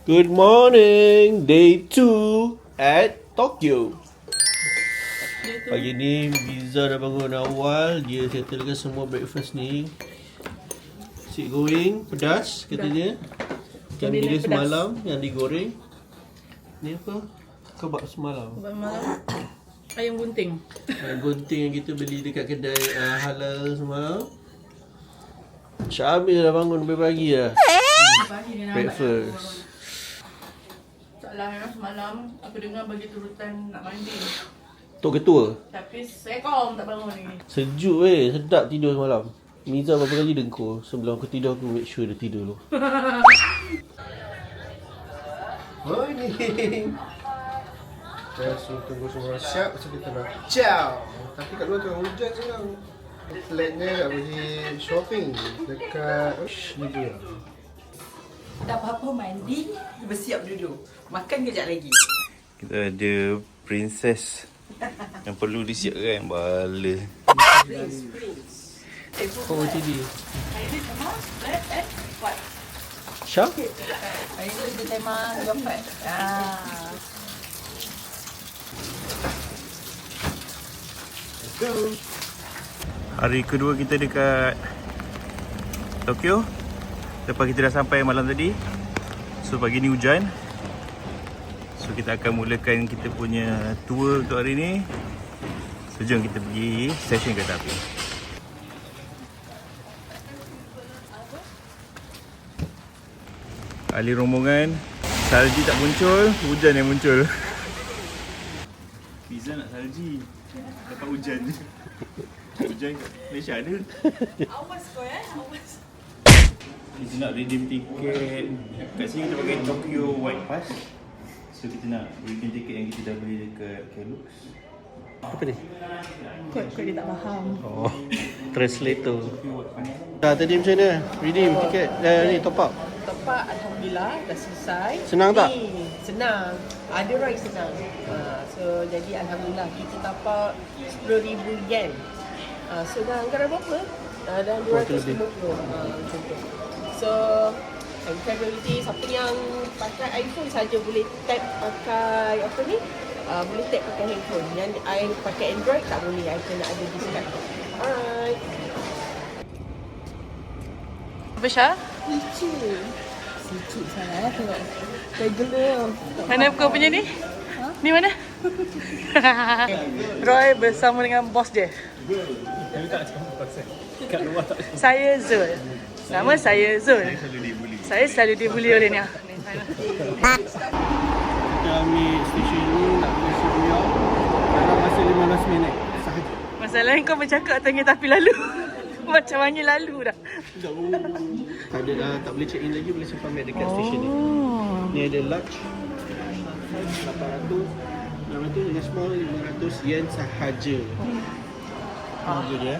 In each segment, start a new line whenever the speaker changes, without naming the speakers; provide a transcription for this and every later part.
Good morning, day 2 at Tokyo. Pagi ni Biza dah bangun awal. Dia settlekan semua breakfast ni. Nasi goreng pedas katanya. Ikan bilis semalam yang digoreng. Ni apa? Kebab semalam.
Kebab malam. Ayam gunting.
Ayam gunting yang kita beli dekat kedai halal semalam. Syamil dah bangun pagi dah.
Pagi dia nak
Breakfast.
Taklah semalam aku dengar bagi turutan nak mandi.
Tok Ketua.
Tapi saya tak bangun lagi.
Sejuk sedap tidur semalam. Miza berapa kali dengkur. Sebelum aku tidur aku make sure dia tidur dulu. Morning. Kita suruh tunggu semua siap pasal kita nak ciao. Tapi kat luar tengah hujan sekarang. Flatnya nak pergi shopping dekat Libya.
Tak apa-apa mandi, bersiap duduk. Makan kejap lagi.
Kita ada princess yang perlu disiapkan. Bala.
Prince.
Oh, TV.
Hari ni tema black and white.
Syah?
Hari ni dia tema coklat.
Let's go.
Hari kedua kita dekat Tokyo. Lepas kita dah sampai malam tadi. So pagi ni hujan. So kita akan mulakan kita punya tour untuk hari ni. So jom kita pergi stesen kereta api. Ahli rombongan, salji tak muncul, hujan yang muncul. Pizza nak salji, dapat hujan je. Hujan kat Malaysia ada.
Awas kau awas.
Kita nak redeem tiket. Kat sini kita pakai Tokyo White Pass. So kita nak redeem tiket yang kita dah beli dekat Kelux.
Apa ni?
Kod dia tak faham.
Oh, translator. Tadi macam mana? Redeem tiket. Ni top up.
Tempat Alhamdulillah dah selesai.
Senang tak?
Ni, senang. Ada ride senang. So jadi Alhamdulillah kita dapat 10,000 yen. So dah anggaran berapa? Dah 250. Macam tu. So capability siapa yang pakai iPhone saja boleh tap pakai apa ni? Boleh tap pakai handphone. Yang I pakai Android tak boleh. I kena ada discard. Alright.
Apa Syah?
Lucu. Lucu sangat tengok. Regular.
Mana kau punya ni? Ni mana? Roy bersama dengan bos dia. Saya Zul. Nama saya Zul. Saya selalu dibuli oleh Nia.
Kita ambil stesen ni nak pergi Shibuya dalam masa 15 minit sahaja.
Masalahnya kau bercakap atas kereta api lalu. Macam angin lalu dah.
Tak ada tak boleh check in lagi, boleh simpan beg dekat stesen ni. Ni ada large 800, 600 dengan small 500 yen sahaja. Sahaja dia.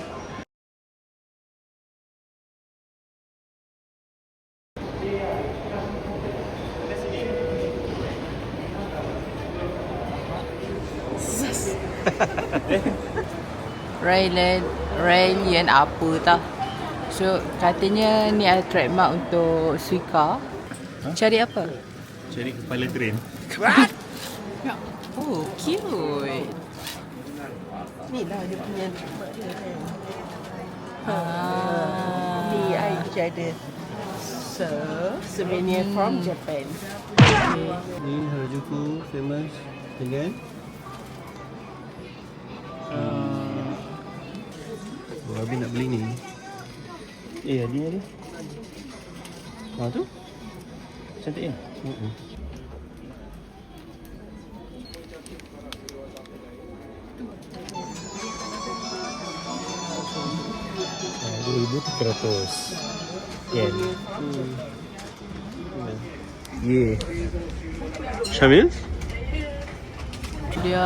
Rail yang apa tau. So katanya ni ada trademark untuk Suica. Cari apa?
Cari kepala train.
Oh, cute.
Ni lah dia punya trademark dia kan. Ni I je ada. So, souvenir from Japan.
Ni Harajuku famous dengan Abi nak beli ni. Ada. Tu?
Cantik kan?
$2,300 yen.
Yeah.
Syamil?
Dia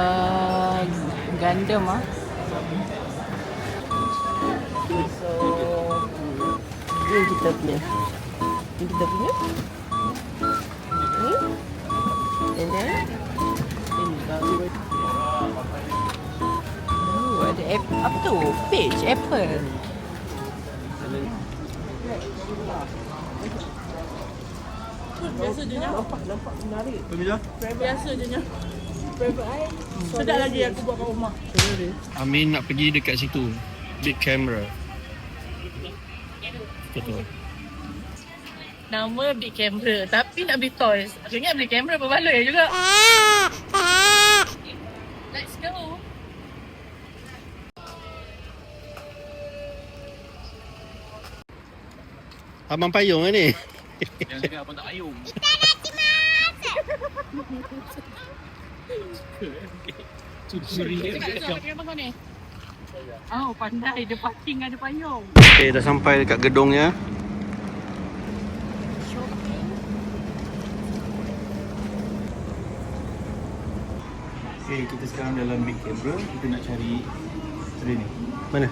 gandam ah.
So, ni kita punya. Ni kita punya. Ni. And then, ini baru.
Oh, ada apa tu? Peach, apple.
Biasa je nya.
Nampak menarik.
Pemila?
Biasa je nya. Sedap lagi aku buat kat rumah.
Amin nak pergi dekat situ. Big camera. Betul.
Nama beli kamera tapi nak beli toys. Aku ingat beli kamera berbaloi juga. Let's go.
Abang payung kan ni?
Yang cakap abang tak payung.
Oh, pandai. Dia parking ada payung.
Okay, dah sampai dekat gedungnya.
Okay, kita sekarang dalam big camera. Kita nak cari train ni.
Mana?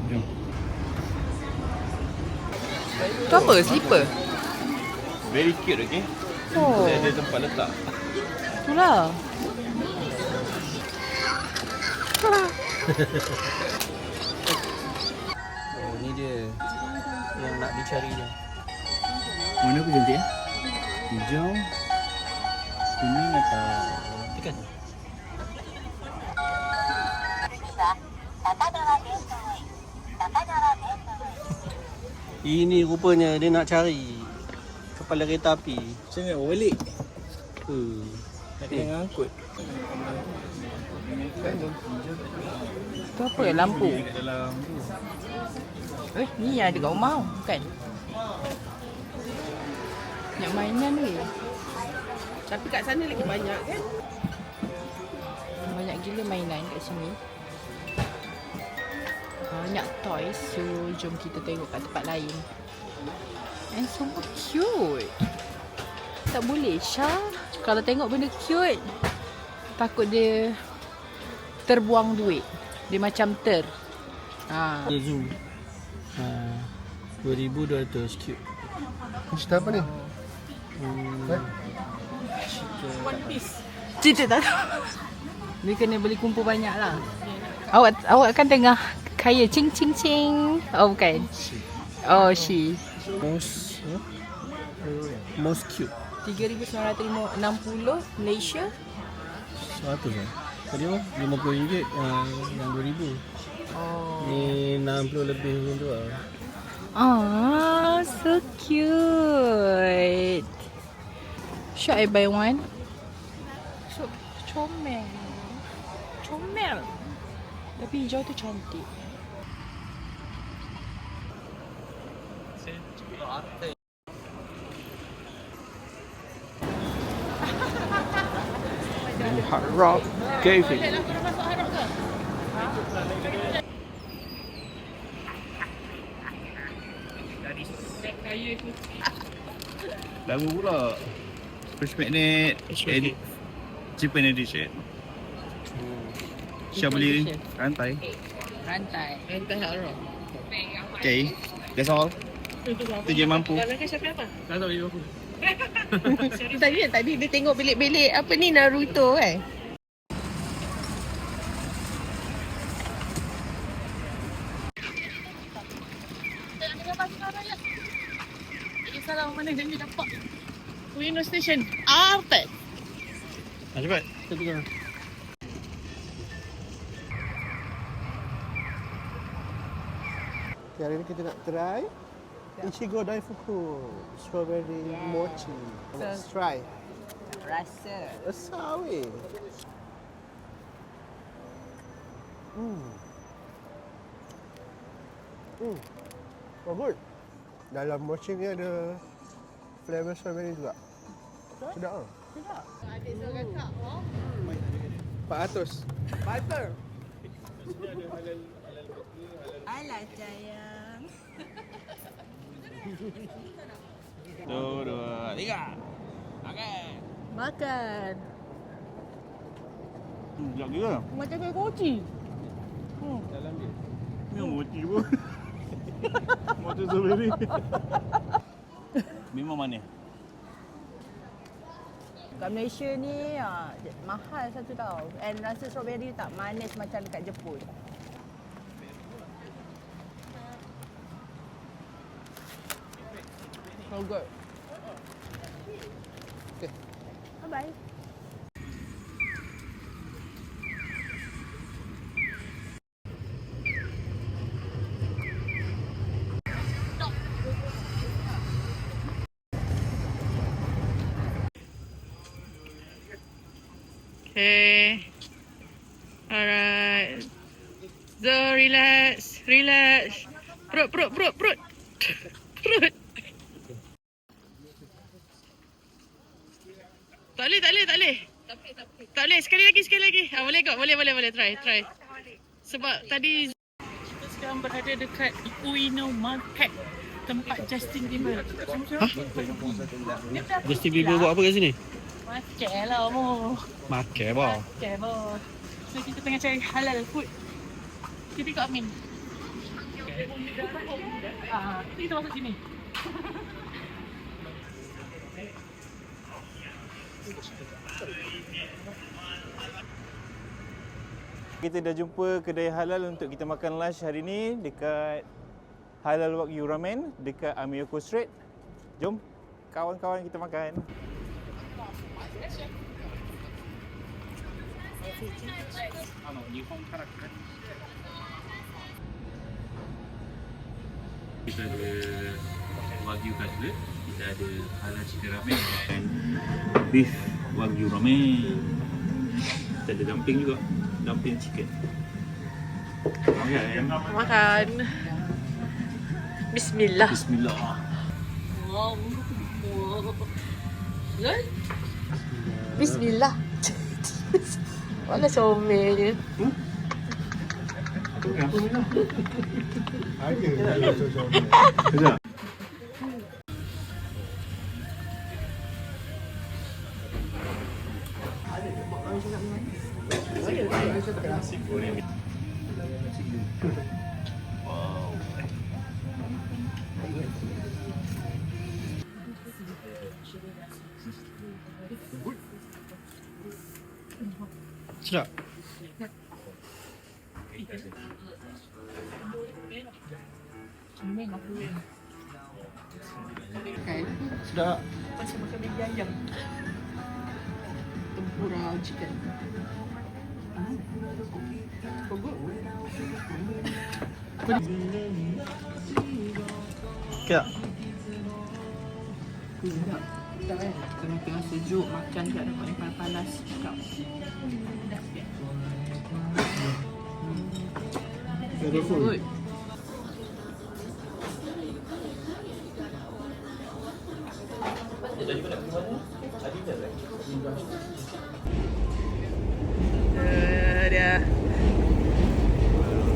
Jom.
Tu apa? Slipper?
Very cute, okay?
Oh,
Dia ada tempat letak.
itulah.
Oh, ni dia yang nak dicari dia.
Mana aku cantik eh? Hijau, kuning atau
Tekan. Ini rupanya dia nak cari kepala kereta api.
macam mana balik?
Nak
kena angkut.
Tu apa? Lampu.
Kat dalam tu.
Ni yang ada kat rumah bukan? Nak mainan ni.
Tapi kat sana lagi banyak kan?
Banyak gila mainan kat sini. Banyak toys. So, jom kita tengok kat tempat lain. And so cute. Tak boleh, Syah. Kalau tengok benda cute, takut dia terbuang duit. Dia macam
Ada zoom. 2,200 cube. Cerita apa ni?
One piece.
Cerita tak tahu. Dia kena beli kumpul banyak lah. Awak kan tengah kaya cing cing cing. Oh bukan. Oh she.
Most cute.
3,960 Malaysia.
100 lah. Tadi apa? RM50 yang 2,000.
Oh.
Ni 60 lebih macam tu lah.
Ah, so cute. Should I buy one? So comel. Comel. Tapi hijau tu cantik.
Ini Hard Rock Cafe.
Lama pula. Fresh magnet. Japan edition. Syah beli rantai.
Rantai.
Entah harap.
Okay. That's all. Itu je mampu.
Dalam kan siapa apa?
Tak tahu you apa.
Tadi dia tengok bilik-bilik apa ni Naruto kan?
Salah mana dia ni dapat. Ueno Station. Apa?
Cepat. Kita tengok. Okay, hari ni kita nak try Ichigo Daifuku Strawberry Mochi. Let's try.
Rasa.
Rasa weh. Oh good. Dalam mochi ni ada flavor strawberry juga. Sedap ah.
Sedap. Adik saya kakak,
400.
Viper. Alah sayang.
1, 2, 3. Makan.
Makan.
Sekejap gila.
Macam kuih koci.
Ni mochi pun. Mochi strawberry. Memang manis.
Kat Malaysia ni mahal satu tau. And rasa strawberry tak manis macam dekat Jepun. Oh good.
Bye-bye.
Okay. Alright. So relax. Relax. Perut. Perut. Tak boleh. Tak boleh. Sekali lagi. Boleh kok. Boleh. Try. Sebab tadi kita sekarang berada dekat Ueno Market, tempat Justin Bieber.
Justin Bieber buat apa kat sini?
Makan lah mo.
Makan apa?
Makan mo. So kita tengah cari halal food. Kita ikut Amin. Kita masuk sini.
Kita dah jumpa kedai halal untuk kita makan lunch hari ni dekat Halal Wagyu Ramen dekat Amiyoko Street. Jom kawan-kawan kita makan. Kita ada Wagyu cutlet, kita ada halal chicken ramen dan beef Wagyu ramen. Kita ada dumpling juga, dumpling chicken. Okay.
Makan. Bismillah.
Bismillah.
Bismillah. Mana comelnya.
Sedap. Sedap.
Macam makan Maggi ayam. Tempura chicken.
Kak.
Tengah sejuk makan kat dapat ni panas. Cakap. Good.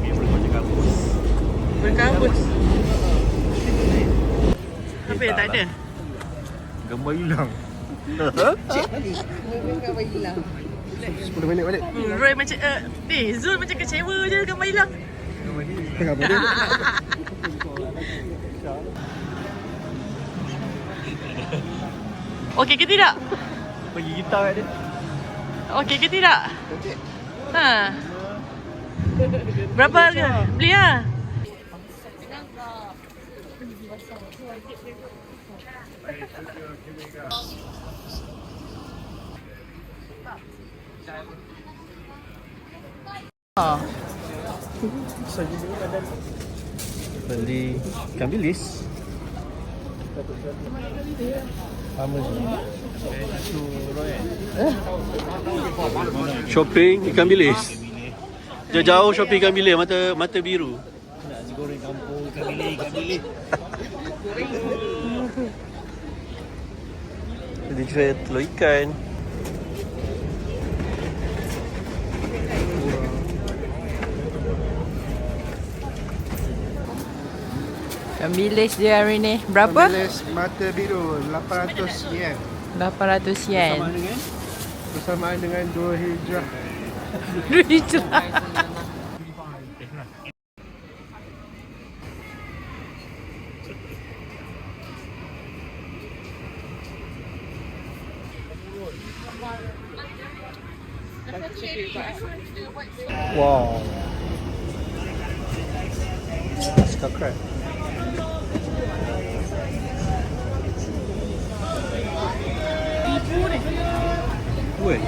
Dia berkabus. Apa yang tak ada?
Gambar hilang.
Roy macam Zul macam kecewa je gambar hilang. Okey ke tidak?
Bagi gitar kat dia.
Okey ke tidak? Okey. Ha. Berapa harga? Beli lah.
Beli ikan bilis. Sama je. Shopping ikan bilis. Jauh-jauh shopping ikan bilis, mata biru. Nak goreng kampung ikan bilis. Dia jual telur ikan.
Ikan bilis dia hari ni. Berapa?
Bilis mata biru 800 yen.
800 yen.
Bersamaan dengan 2 hijrah.
Wow. Scott crab. lampu kan?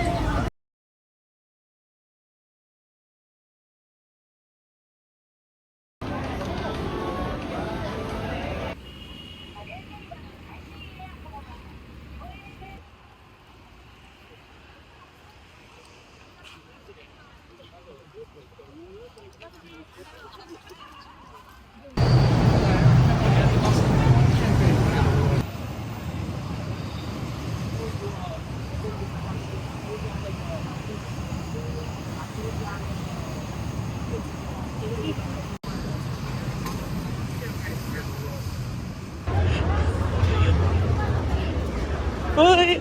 Oi.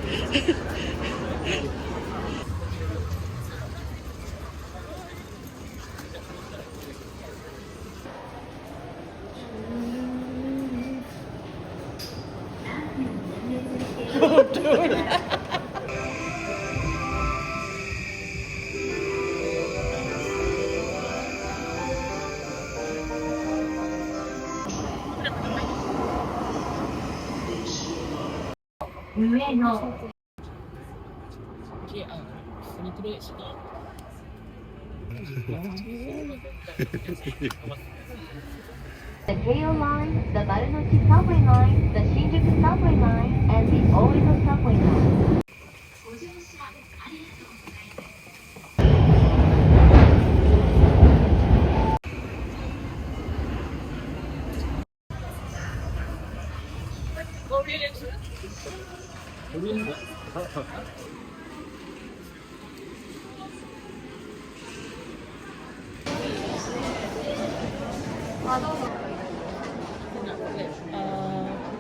The Keio Line, the Marunouchi Subway Line, the Shinjuku Subway Line, and the Oedo Subway Line.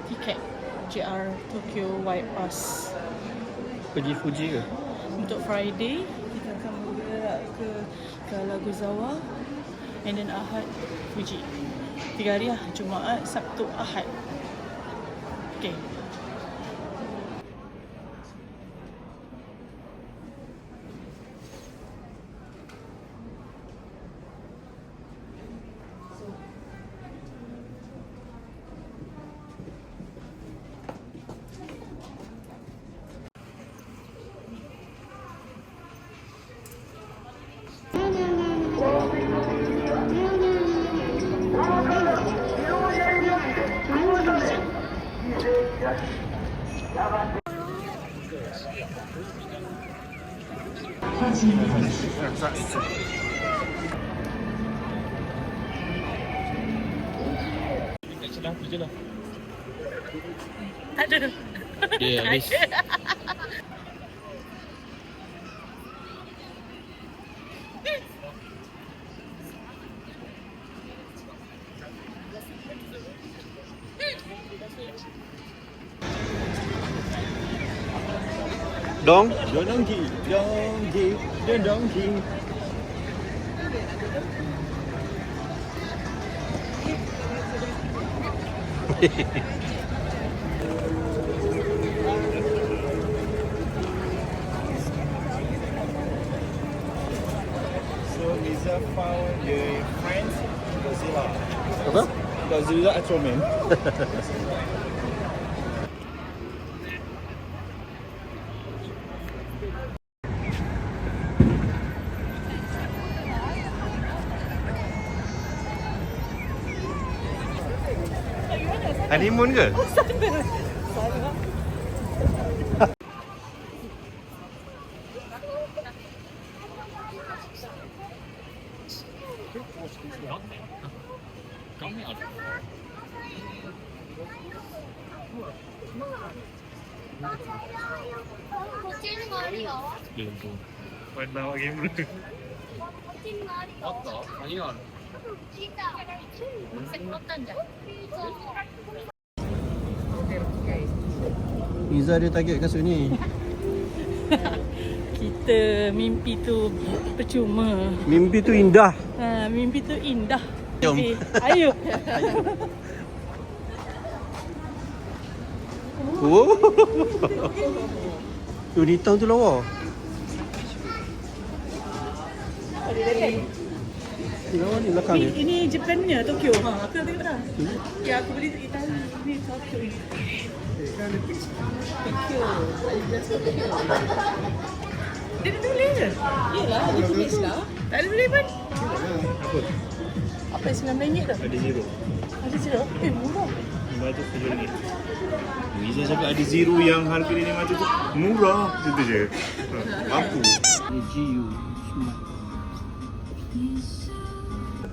Tiket JR Tokyo White Pass
Pergi Fuji ke?
untuk Friday. Kita akan bergerak ke Kawaguzawa, and then Ahad Fuji. 3 hari lah, Jumaat, Sabtu, Ahad. Okay. Ada.
Ya, habis. Dong?
Donkey, the donkey. So Liza found the friends Godzilla.
Apa?
Godzilla Ultraman.
Honeymoon ke? Iza dia target kasut ni.
Kita mimpi tu percuma.
Mimpi tu indah.
Mimpi tu indah.
Jom.
Okay, ayo.
Oh. Tu hitam tu lawa. Lawa ni belakang ni.
Ini Japan punya Tokyo. Aku dah tengok dah. Okay, aku beli tu Itali. Ni Tokyo ni. Tokyo. Adidas Tokyo. Dia ada tulis ke?
Yelah, dia tulis lah.
Tak ada tulis pun.
Apa?
Apa yang RM9 tu?
Ada zero.
Ada zero? Murah.
RM570. Izzah cakap ada zero yang harga dia RM500 tu murah. Itu je. Mampu.
GU.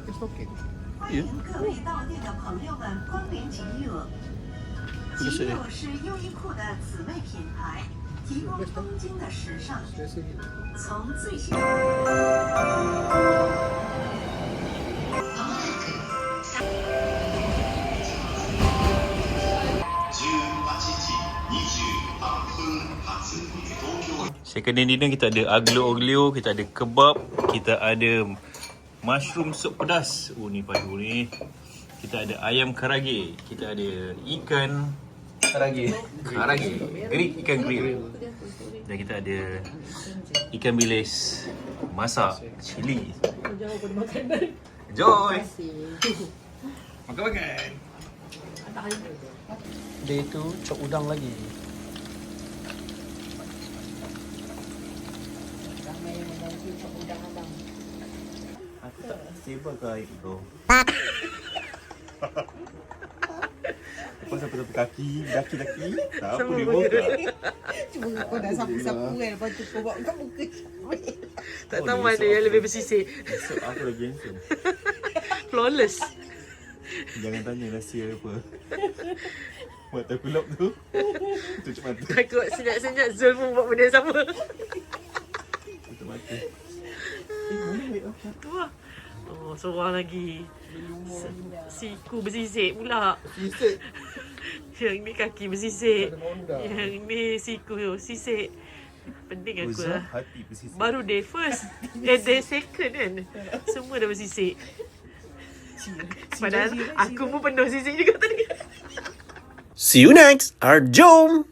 It's okay.
各位到店的朋友们光临吉乐。吉乐是优衣库的姊妹品牌，提供东京的时尚，从最新。
Second dinner kita ada aglio-olio, kita ada kebab, kita ada mushroom sup pedas. Oh ni padu ni. Kita ada ayam karage, kita ada ikan karage, ikan grill. Dan kita ada ikan bilis masak cili. Enjoy. Makan-makan.
Dia tu cok udang lagi.
Aku tak stable ke air tu. Lepas apa kaki, daki. Tak apa dia buka.
Cuma kau dah sapu-sapu kan. Lepas tu kau buat kau buka.
Tak tahu mana yang lebih bersisik.
Esok aku lagi handsome.
Flawless.
Jangan tanya rahsia apa. Buat terkulap tu. Tutup mata.
Takut senyap-senyap Zul pun buat benda yang sama.
Tutup mata.
Tu lah. Oh, seorang lagi. Siku bersisik pula.
Sisik.
Yang ni kaki bersisik. Yang ni siku sisik. Penting aku lah.
Hati bersisik.
Baru day first. Day second kan. Semua dah bersisik. Padahal aku pun penuh sisik juga tadi.
See you next. Jom.